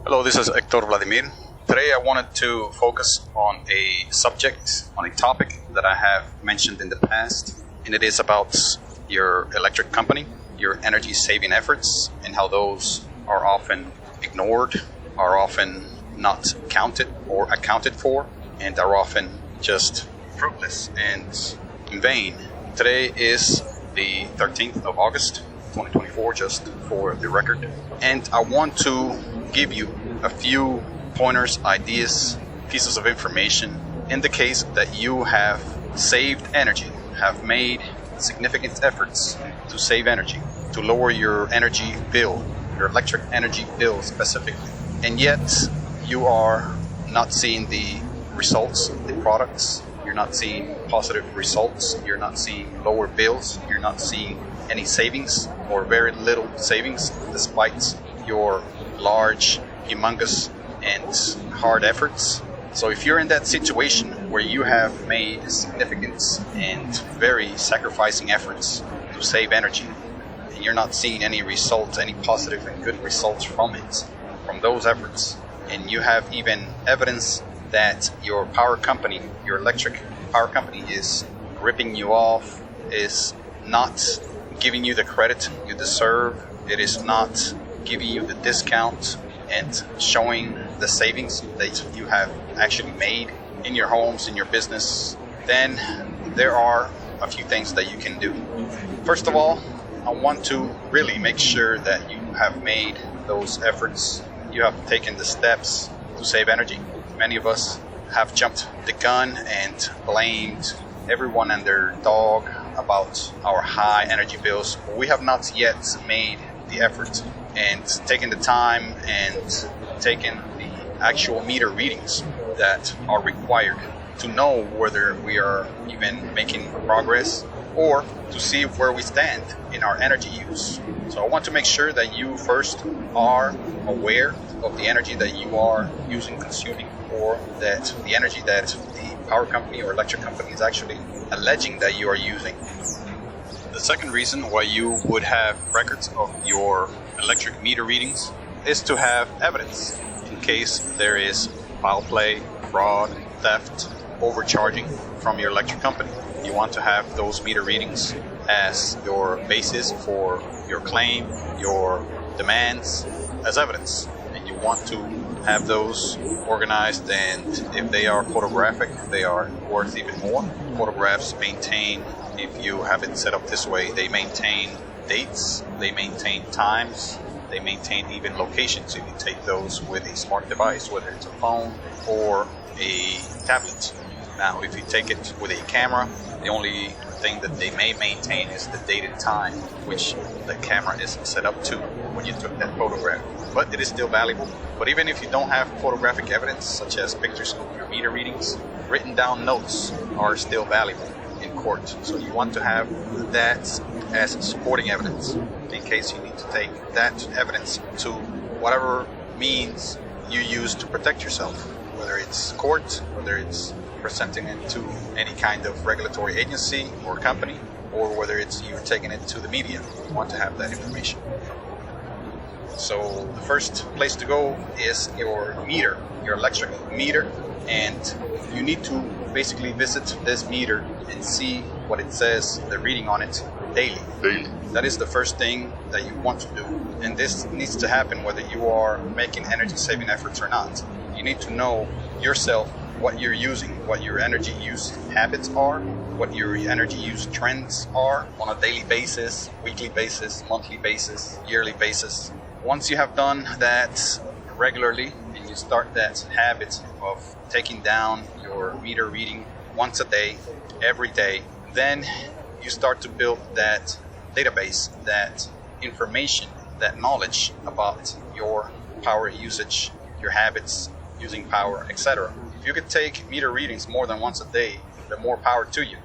Hello, this is Hector Vladimir. Today I wanted to focus on a subject, on a topic that I have mentioned in the past, and it is about your electric company, your energy saving efforts, and how those are often ignored, are often not counted or accounted for, and are often just fruitless and in vain. Today is the 13th of August, 2024, just for the record, and I want to give you a few pointers, ideas, pieces of information in the case that you have saved energy, have made significant efforts to save energy, to lower your energy bill, your electric energy bill specifically, and yet you are not seeing the results, the products, you're not seeing positive results, you're not seeing lower bills, you're not seeing any savings or very little savings despite your large, humongous, and hard efforts. So if you're in that situation where you have made significant and very sacrificing efforts to save energy, and you're not seeing any results, any positive and good results from it, from those efforts, and you have even evidence that your power company, your electric power company, is ripping you off, is not giving you the credit you deserve, it is not giving you the discount and showing the savings that you have actually made in your homes, in your business, then there are a few things that you can do. First of all, I want to really make sure that you have made those efforts, you have taken the steps to save energy. Many of us have jumped the gun and blamed everyone and their dog about our high energy bills. We have not yet made the effort and taken the time and taken the actual meter readings that are required to know whether we are even making progress or to see where we stand in our energy use. So I want to make sure that you first are aware of the energy that you are using, consuming, or that the energy that the power company or electric company is actually alleging that you are using. The second reason why you would have records of your electric meter readings is to have evidence in case there is foul play, fraud, theft, overcharging from your electric company. You want to have those meter readings as your basis for your claim, your demands, as evidence. And you want to have those organized, and if they are photographic, they are worth even more. Photographs maintain, if you have it set up this way, they maintain dates, they maintain times, they maintain even locations if you take those with a smart device, whether it's a phone or a tablet. Now, if you take it with a camera, the only thing that they may maintain is the date and time which the camera is set up to when you took that photograph. But it is still valuable. But even if you don't have photographic evidence, such as pictures of your meter readings, written down notes are still valuable in court. So you want to have that as supporting evidence in case you need to take that evidence to whatever means you use to protect yourself, whether it's court, whether it's presenting it to any kind of regulatory agency or company, or whether it's you're taking it to the media. You want to have that information. So the first place to go is your meter, your electric meter, and you need to basically visit this meter and see what it says, the reading on it, daily. That is the first thing that you want to do. And this needs to happen whether you are making energy saving efforts or not. You need to know yourself what you're using, what your energy use habits are, what your energy use trends are on a daily basis, weekly basis, monthly basis, yearly basis. Once you have done that regularly and you start that habit of taking down your meter reading once a day, every day, then you start to build that database, that information, that knowledge about your power usage, your habits, using power, etc. If you could take meter readings more than once a day, the more power to you.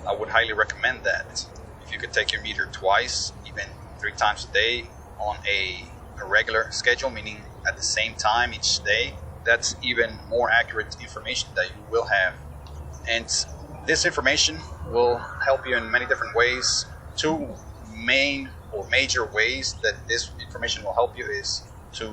I would highly recommend that. If you could take your meter twice, even 3 times a day on a regular schedule, meaning at the same time each day, that's even more accurate information that you will have. And this information will help you in many different ways. 2 main or major ways that this information will help you is to,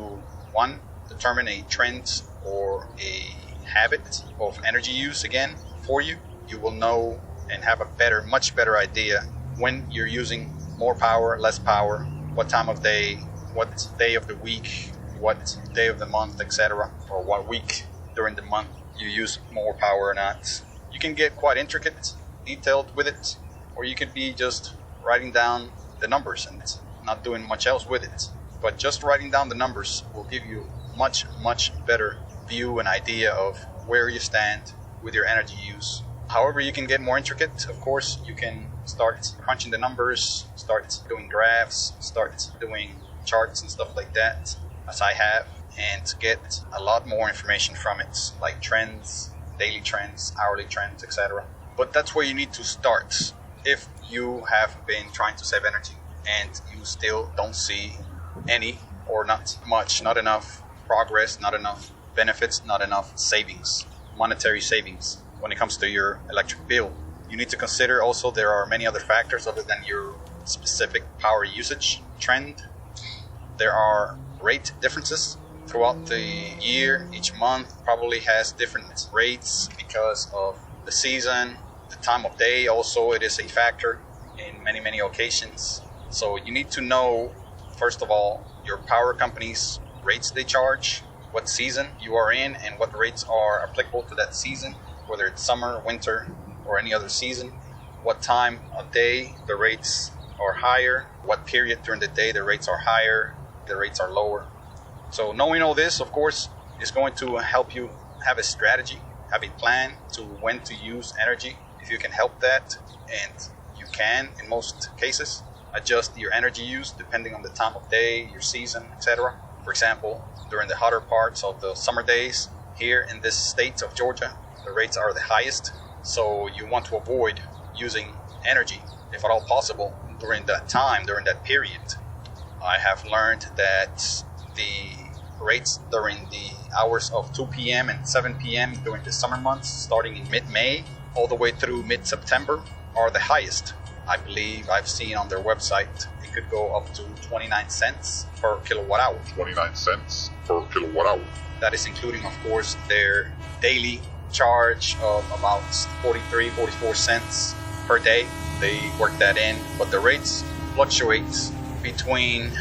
1, determine a trend or a habit of energy use again for you. You will know and have a much better idea when you're using more power, less power, what time of day, what day of the week, what day of the month, etc., or what week during the month you use more power or not. You can get quite intricate, detailed with it, or you could be just writing down the numbers and not doing much else with it. But just writing down the numbers will give you much better view and idea of where you stand with your energy use. However, you can get more intricate. Of course, you can start crunching the numbers, start doing graphs, start doing charts and stuff like that, as I have, and get a lot more information from it, like trends, daily trends, hourly trends, etc. But that's where you need to start if you have been trying to save energy and you still don't see any or not much, not enough progress, not enough benefits, not enough savings, monetary savings when it comes to your electric bill. You need to consider also there are many other factors other than your specific power usage trend. There are rate differences throughout the year. Each month probably has different rates because of the season, the time of day. Also, it is a factor in many occasions. So you need to know, first of all, your power company's rates they charge, what season you are in, and what rates are applicable to that season, whether it's summer, winter, or any other season. What time of day the rates are higher, what period during the day the rates are higher, the rates are lower. So knowing all this, of course, is going to help you have a strategy, have a plan to when to use energy. If you can help that, and you can in most cases, adjust your energy use depending on the time of day, your season, etc. For example, during the hotter parts of the summer days, here in this state of Georgia, the rates are the highest. So you want to avoid using energy, if at all possible, during that time, during that period. I have learned that the rates during the hours of 2 p.m. and 7 p.m. during the summer months, starting in mid-May all the way through mid-September, are the highest. I believe I've seen on their website it could go up to 29 cents per kilowatt hour. 29 cents per kilowatt hour. That is including, of course, their daily charge of about 44 cents per day. They work that in, but the rates fluctuate between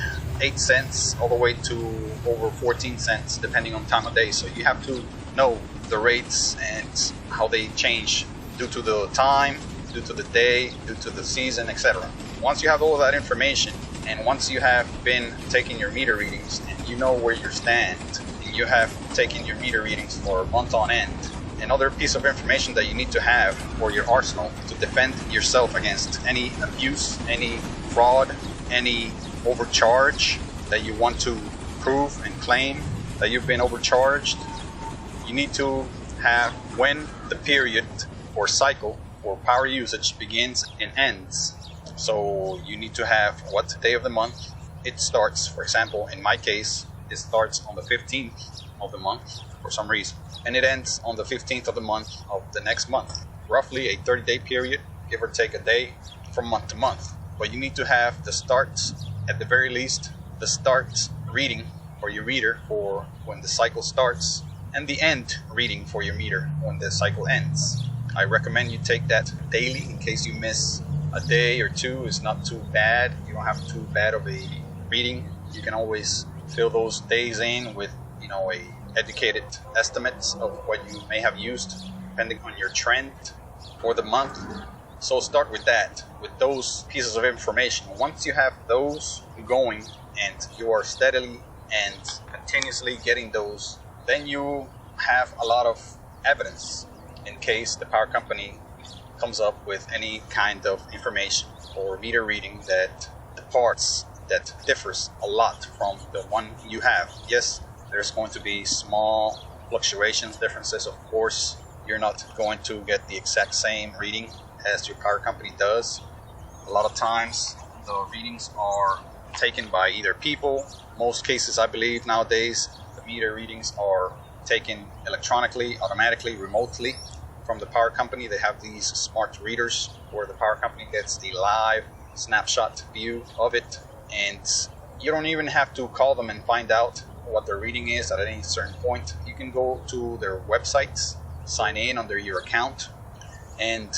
8 cents all the way to over 14 cents depending on time of day. So you have to know the rates and how they change due to the time, due to the day, due to the season, etc. Once you have all of that information, and once you have been taking your meter readings and you know where you stand, and you have taken your meter readings for a month on end, another piece of information that you need to have for your arsenal to defend yourself against any abuse, any fraud, any overcharge that you want to prove and claim that you've been overcharged. You need to have when the period or cycle or power usage begins and ends. So you need to have what day of the month it starts. For example, in my case, it starts on the 15th of the month for some reason, and it ends on the 15th of the month of the next month. Roughly a 30-day period, give or take a day from month to month. But you need to have the start, at the very least, the start reading for your meter for when the cycle starts, and the end reading for your meter when the cycle ends. I recommend you take that daily in case you miss a day or two. It's not too bad. You don't have too bad of a reading. You can always fill those days in with, a educated estimate of what you may have used depending on your trend for the month. So start with that, with those pieces of information. Once you have those going and you are steadily and continuously getting those, then you have a lot of evidence in case the power company comes up with any kind of information or meter reading that departs, that differs a lot from the one you have. Yes, there's going to be small fluctuations, differences, of course. You're not going to get the exact same reading as your power company does. A lot of times the readings are taken by either people. Most cases, I believe nowadays, the meter readings are taken electronically, automatically, remotely from the power company. They have these smart readers where the power company gets the live snapshot view of it, and you don't even have to call them and find out what their reading is at any certain point, you can go to their websites, sign in under your account, and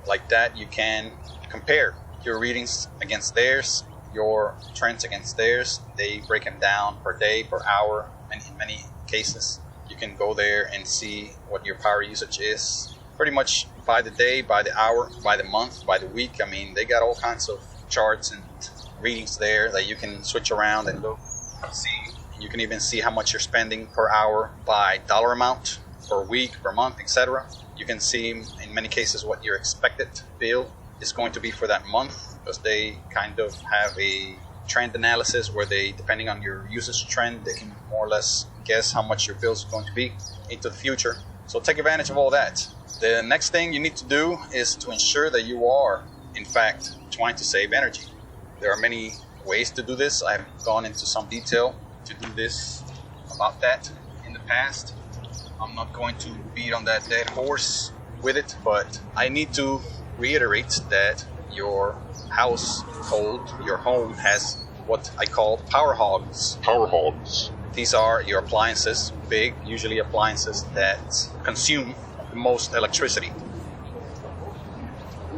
like that you can compare your readings against theirs, your trends against theirs. They break them down per day, per hour, and in many cases you can go there and see what your power usage is pretty much by the day, by the hour, by the month, by the week. I mean, they got all kinds of charts and readings there that you can switch around and look and see. You can even see how much you're spending per hour by dollar amount, per week, per month, etc. You can see in many cases what your expected bill is going to be for that month, because they kind of have a trend analysis where they, depending on your usage trend, they can more or less guess how much your bill is going to be into the future. So take advantage of all that. The next thing you need to do is to ensure that you are, in fact, trying to save energy. There are many ways to do this. I've gone into some detail to do this about that in the past. I'm not going to beat on that dead horse with it, but I need to reiterate that your household, your home, has what I call power hogs. Power hogs. These are your appliances, big, usually appliances that consume the most electricity.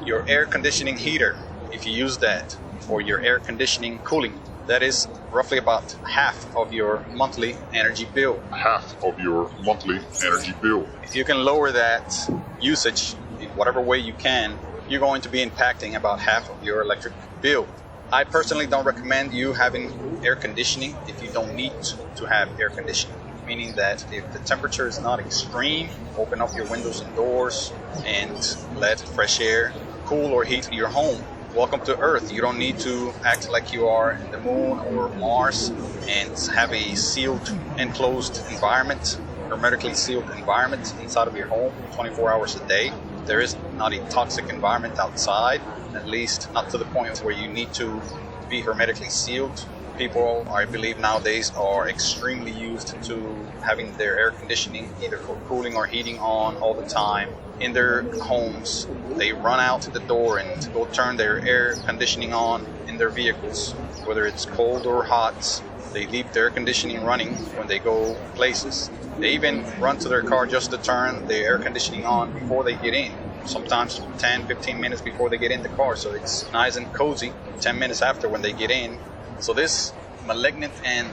Your air conditioning heater, if you use that, or your air conditioning cooling, that is roughly about half of your monthly energy bill. Half of your monthly energy bill. If you can lower that usage in whatever way you can, you're going to be impacting about half of your electric bill. I personally don't recommend you having air conditioning if you don't need to have air conditioning. Meaning that if the temperature is not extreme, open up your windows and doors and let fresh air cool or heat your home. Welcome to Earth. You don't need to act like you are in the moon or Mars and have a sealed, enclosed environment, hermetically sealed environment inside of your home 24 hours a day. There is not a toxic environment outside, at least not to the point where you need to be hermetically sealed. People, I believe nowadays, are extremely used to having their air conditioning either for cooling or heating on all the time in their homes. They run out to the door and go turn their air conditioning on in their vehicles, whether it's cold or hot. They leave their air conditioning running when they go places. They even run to their car just to turn the air conditioning on before they get in. Sometimes 10, 15 minutes before they get in the car, so it's nice and cozy 10 minutes after when they get in. So this malignant and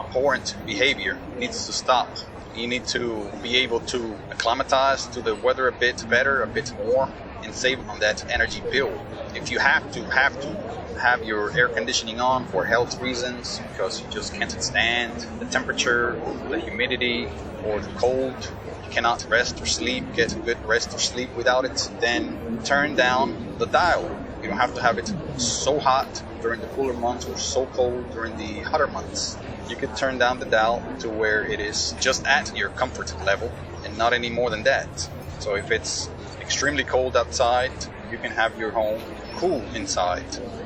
abhorrent behavior needs to stop. You need to be able to acclimatize to the weather a bit better, a bit more, and save on that energy bill. If you have to have your air conditioning on for health reasons, because you just can't stand the temperature, the humidity, or the cold, you cannot rest or sleep, get a good rest or sleep without it, then turn down the dial. You don't have to have it so hot during the cooler months or so cold during the hotter months. You could turn down the dial to where it is just at your comfort level and not any more than that. So if it's extremely cold outside, you can have your home cool inside.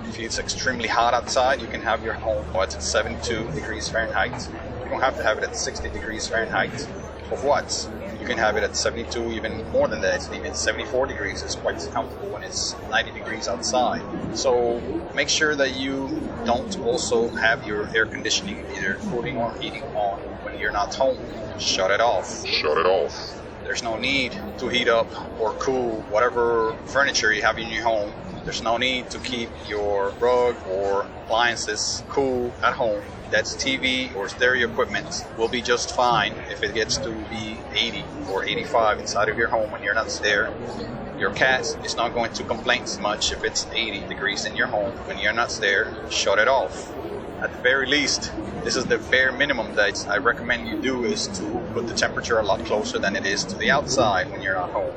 If it's extremely hot outside, you can have your home at 72 degrees Fahrenheit. You don't have to have it at 60 degrees Fahrenheit. For what? You can have it at 72, even more than that. Even 74 degrees is quite comfortable when it's 90 degrees outside. So make sure that you don't also have your air conditioning either cooling or heating on when you're not home. Shut it off. Shut it off. There's no need to heat up or cool whatever furniture you have in your home. There's no need to keep your rug or appliances cool at home. That's TV or stereo equipment will be just fine if it gets to be 80 or 85 inside of your home when you're not there. Your cat is not going to complain as much if it's 80 degrees in your home when you're not there. Shut it off. At the very least, this is the bare minimum that I recommend you do, is to put the temperature a lot closer than it is to the outside when you're not home.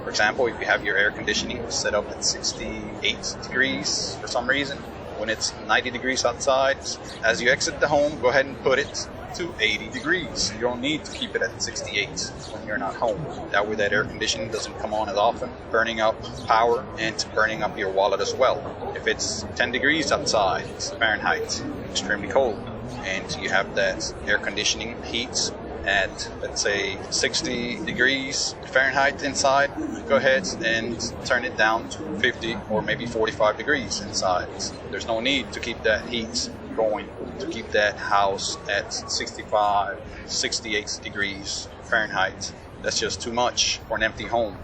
For example, if you have your air conditioning set up at 68 degrees for some reason, when it's 90 degrees outside, as you exit the home, go ahead and put it to 80 degrees. You don't need to keep it at 68 when you're not home. That way that air conditioning doesn't come on as often, burning up power and burning up your wallet as well. If it's 10 degrees outside, it's Fahrenheit, extremely cold, and you have that air conditioning heat at, let's say, 60 degrees Fahrenheit inside, go ahead and turn it down to 50 or maybe 45 degrees inside. There's no need to keep that heat going to keep that house at 65, 68 degrees Fahrenheit. That's just too much for an empty home.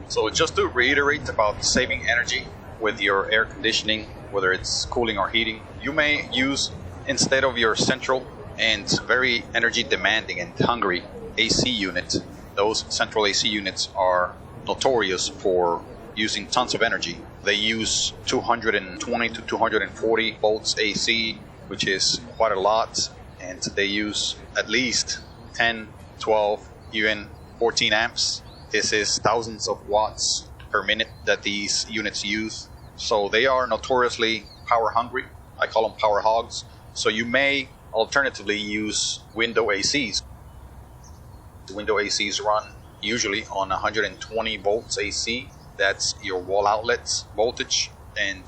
So just to reiterate about saving energy with your air conditioning, whether it's cooling or heating, you may use, instead of your central and very energy demanding and hungry AC unit, those central AC units are notorious for using tons of energy. They use 220 to 240 volts AC, which is quite a lot, and they use at least 10, 12, even 14 amps. This is thousands of watts per minute that these units use. So they are notoriously power hungry. I call them power hogs. So you may alternatively use window ACs. The window ACs run usually on 120 volts AC. That's your wall outlet voltage, and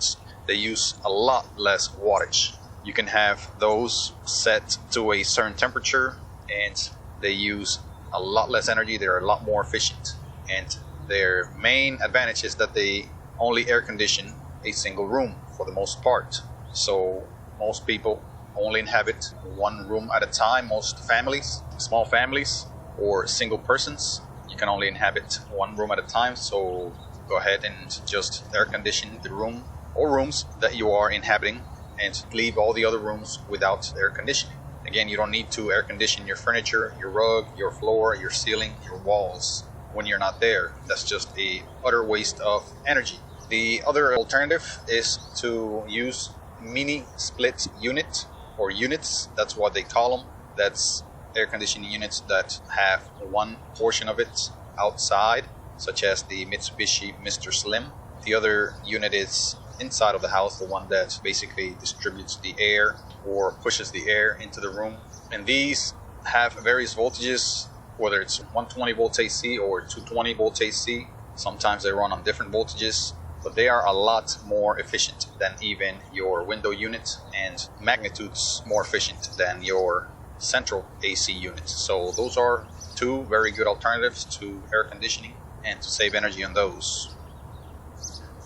they use a lot less wattage. You can have those set to a certain temperature, and they use a lot less energy. They're a lot more efficient, and their main advantage is that they only air condition a single room for the most part. So most people only inhabit one room at a time. Most families, small families or single persons, you can only inhabit one room at a time. So go ahead and just air condition the room or rooms that you are inhabiting, and leave all the other rooms without air conditioning. Again, you don't need to air condition your furniture, your rug, your floor, your ceiling, your walls when you're not there. That's just a utter waste of energy. The other alternative is to use mini split unit or units. That's what they call them. That's air conditioning units that have one portion of it outside, such as the Mitsubishi Mr. Slim. The other unit is inside of the house, the one that basically distributes the air or pushes the air into the room. And these have various voltages, whether it's 120 volts AC or 220 volts AC. Sometimes they run on different voltages, but they are a lot more efficient than even your window unit, and magnitudes more efficient than your central AC unit. So those are two very good alternatives to air conditioning and to save energy on those.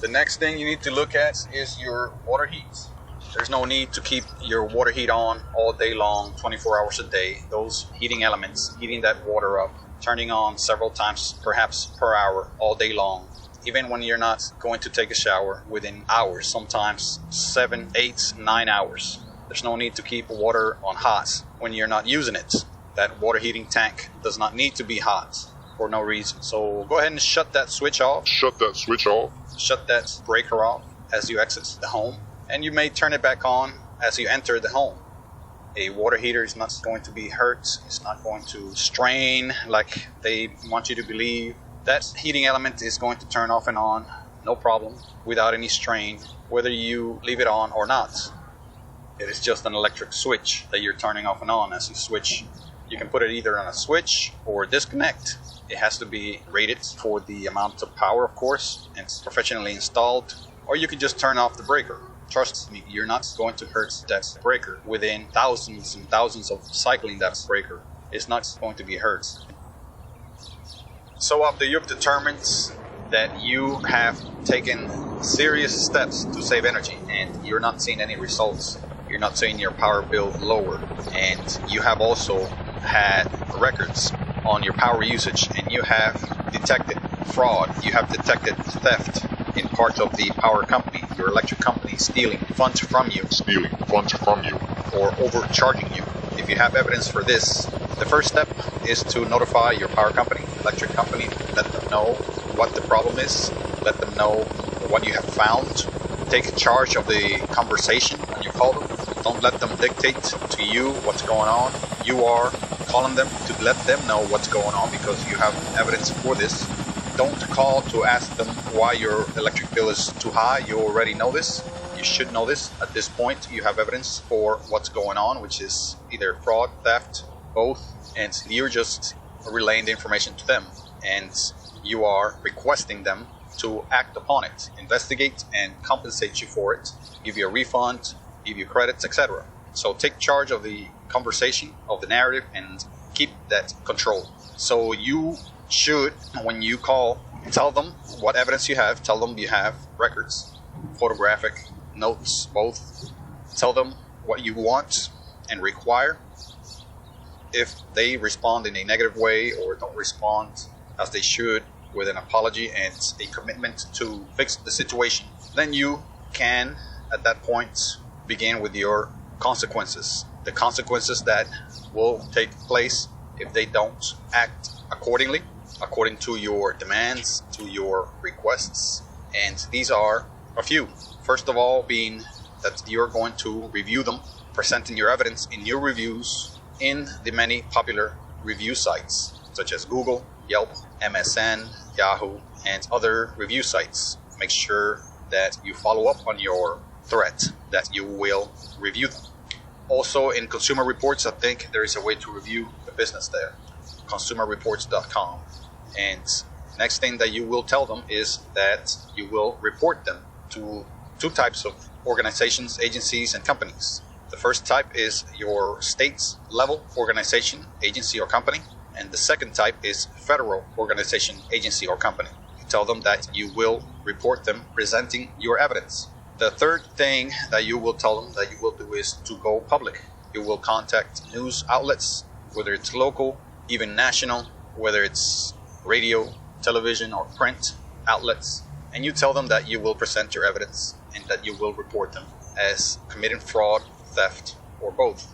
The next thing you need to look at is your water heat. There's no need to keep your water heat on all day long, 24 hours a day. Those heating elements, heating that water up, turning on several times, perhaps per hour, all day long. Even when you're not going to take a shower, within hours, sometimes 7, 8, 9 hours. There's no need to keep water on hot when you're not using it. That water heating tank does not need to be hot for no reason. So go ahead and shut that switch off. Shut that switch off. Shut that breaker off as you exit the home. And you may turn it back on as you enter the home. A water heater is not going to be hurt. It's not going to strain like they want you to believe. That heating element is going to turn off and on, no problem, without any strain, whether you leave it on or not. It is just an electric switch that you're turning off and on as you switch. You can put it either on a switch or disconnect. It has to be rated for the amount of power, of course, and it's professionally installed. Or you can just turn off the breaker. Trust me, you're not going to hurt that breaker. Within thousands and thousands of cycling that breaker, it's not going to be hurt. So after you've determined that you have taken serious steps to save energy and you're not seeing any results, you're not seeing your power bill lower, and you have also had records on your power usage, and you have detected fraud, you have detected theft in part of the power company, your electric company stealing funds from you, or overcharging you. If you have evidence for this, the first step is to notify your power company, electric company, let them know what the problem is, let them know what you have found. Take charge of the conversation when you call them. Don't let them dictate to you what's going on. You are calling them to let them know what's going on because you have evidence for this. Don't call to ask them why your electric bill is too high. You already know this. You should know this. At this point, you have evidence for what's going on, which is either fraud, theft, both, and you're just relaying the information to them, and you are requesting them to act upon it, investigate and compensate you for it, give you a refund, give you credits, etc. So take charge of the conversation, of the narrative, and keep that control. So you should, when you call, tell them what evidence you have, tell them you have records, photographic, notes, both. Tell them what you want and require. If they respond in a negative way or don't respond as they should with an apology and a commitment to fix the situation, then you can, at that point, begin with your consequences. The consequences that will take place if they don't act accordingly, according to your demands, to your requests. And these are a few. First of all, being that you're going to review them, presenting your evidence in your reviews in the many popular review sites, such as Google, Yelp, MSN, Yahoo, and other review sites. Make sure that you follow up on your threat, that you will review them. Also, in consumer reports, I think there is a way to review the business there, consumerreports.com. And next thing that you will tell them is that you will report them to two types of organizations, agencies, and companies. The first type is your state's level organization, agency, or company. And the second type is federal organization, agency, or company. You tell them that you will report them presenting your evidence. The third thing that you will tell them that you will do is to go public. You will contact news outlets, whether it's local, even national, whether it's radio, television, or print outlets, and you tell them that you will present your evidence and that you will report them as committing fraud, theft, or both.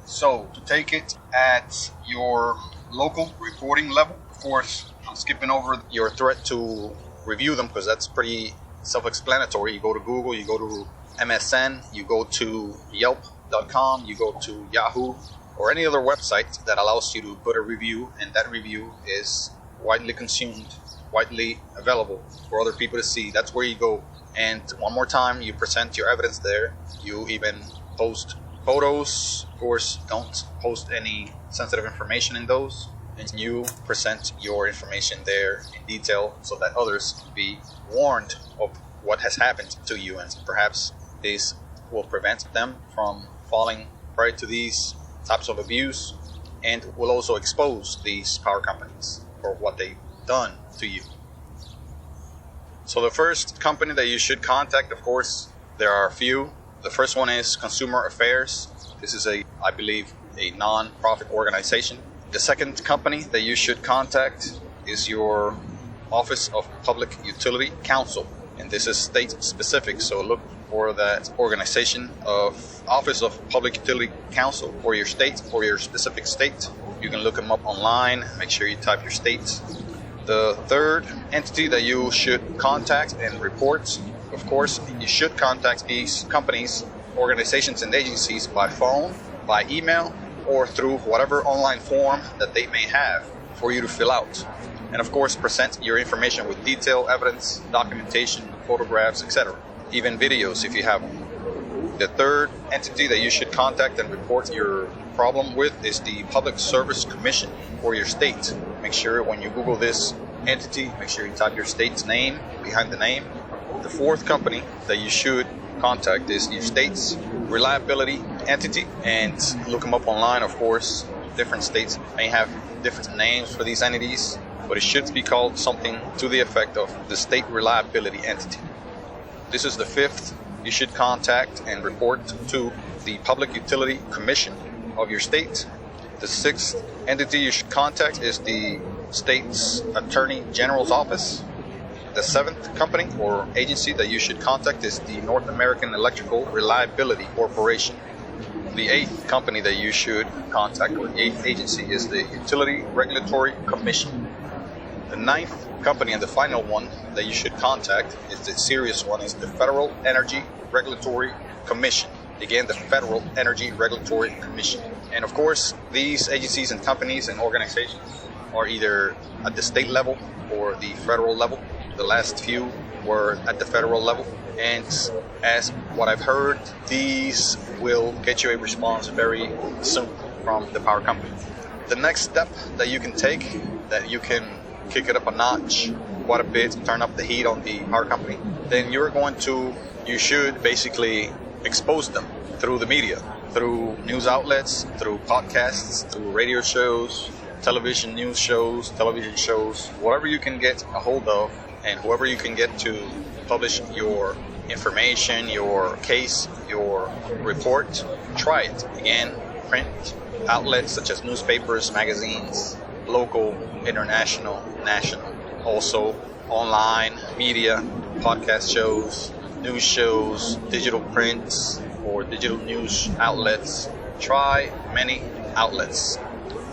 So, to take it at your local reporting level, of course, I'm skipping over your threat to review them because that's pretty self-explanatory. You go to Google, you go to MSN, you go to Yelp.com, you go to Yahoo, or any other website that allows you to put a review, and that review is widely consumed, widely available for other people to see. That's where you go. And one more time, you present your evidence there. You even post photos. Of course, don't post any sensitive information in those. And you present your information there in detail so that others can be warned of what has happened to you, and perhaps this will prevent them from falling prey to these types of abuse, and will also expose these power companies for what they've done to you. So the first company that you should contact, of course, there are a few. The first one is Consumer Affairs. This is I believe, a non-profit organization. The second company that you should contact is your Office of Public Utility Council, and this is state specific, so look for that organization of Office of Public Utility Council for your state, for your specific state. You can look them up online, make sure you type your state. The third entity that you should contact and report, of course, you should contact these companies, organizations, and agencies by phone, by email, or through whatever online form that they may have for you to fill out. And of course, present your information with detailed evidence, documentation, photographs, etc. Even videos if you have them. The third entity that you should contact and report your problem with is the Public Service Commission for your state. Make sure when you Google this entity, make sure you type your state's name behind the name. The fourth company that you should contact is your state's reliability entity, and look them up online. Of course, different states may have different names for these entities, but it should be called something to the effect of the State Reliability Entity. This is the fifth. You should contact and report to the Public Utility Commission of your state. The sixth entity you should contact is the state's Attorney General's office. The seventh company or agency that you should contact is the North American Electrical Reliability Corporation. The eighth company that you should contact, or the eighth agency, is the Utility Regulatory Commission. The ninth company and the final one that you should contact is the serious one, is the Federal Energy Regulatory Commission. Again, the Federal Energy Regulatory Commission. And of course, these agencies and companies and organizations are either at the state level or the federal level. The last few were at the federal level. And as what I've heard, these will get you a response very soon from the power company. The next step that you can take, that you can kick it up a notch quite a bit, turn up the heat on the power company, then you should basically expose them through the media, through news outlets, through podcasts, through radio shows, television news shows, television shows, whatever you can get a hold of, and whoever you can get to publish your information, your case, your report, try it. Again, print outlets such as newspapers, magazines, local, international, national. Also, online media, podcast shows, news shows, digital prints, or digital news outlets. Try many outlets,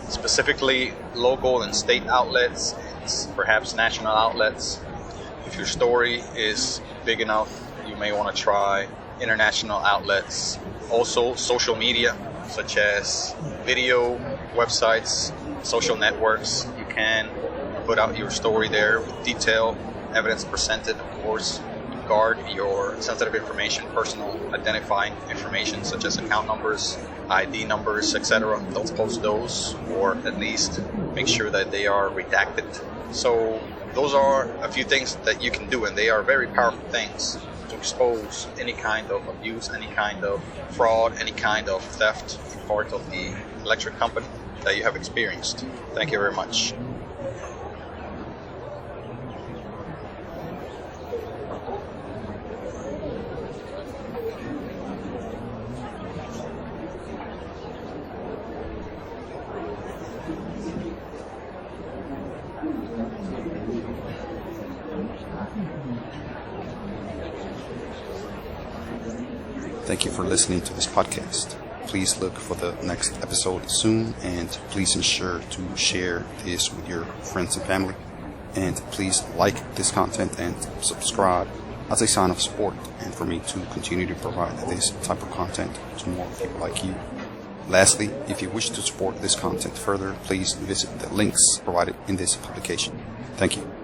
specifically local and state outlets, and perhaps national outlets. If your story is big enough, you may want to try international outlets. Also, social media, such as video, websites, social networks. You can put out your story there with detailed evidence presented, of course. Guard your sensitive information, personal identifying information, such as account numbers, ID numbers, etc. Don't post those, or at least make sure that they are redacted. So those are a few things that you can do, and they are very powerful things to expose any kind of abuse, any kind of fraud, any kind of theft on part of the electric company that you have experienced. Thank you very much. Thank you for listening to this podcast. Please look for the next episode soon, and please ensure to share this with your friends and family. And please like this content and subscribe as a sign of support and for me to continue to provide this type of content to more people like you. Lastly, if you wish to support this content further, please visit the links provided in this publication. Thank you.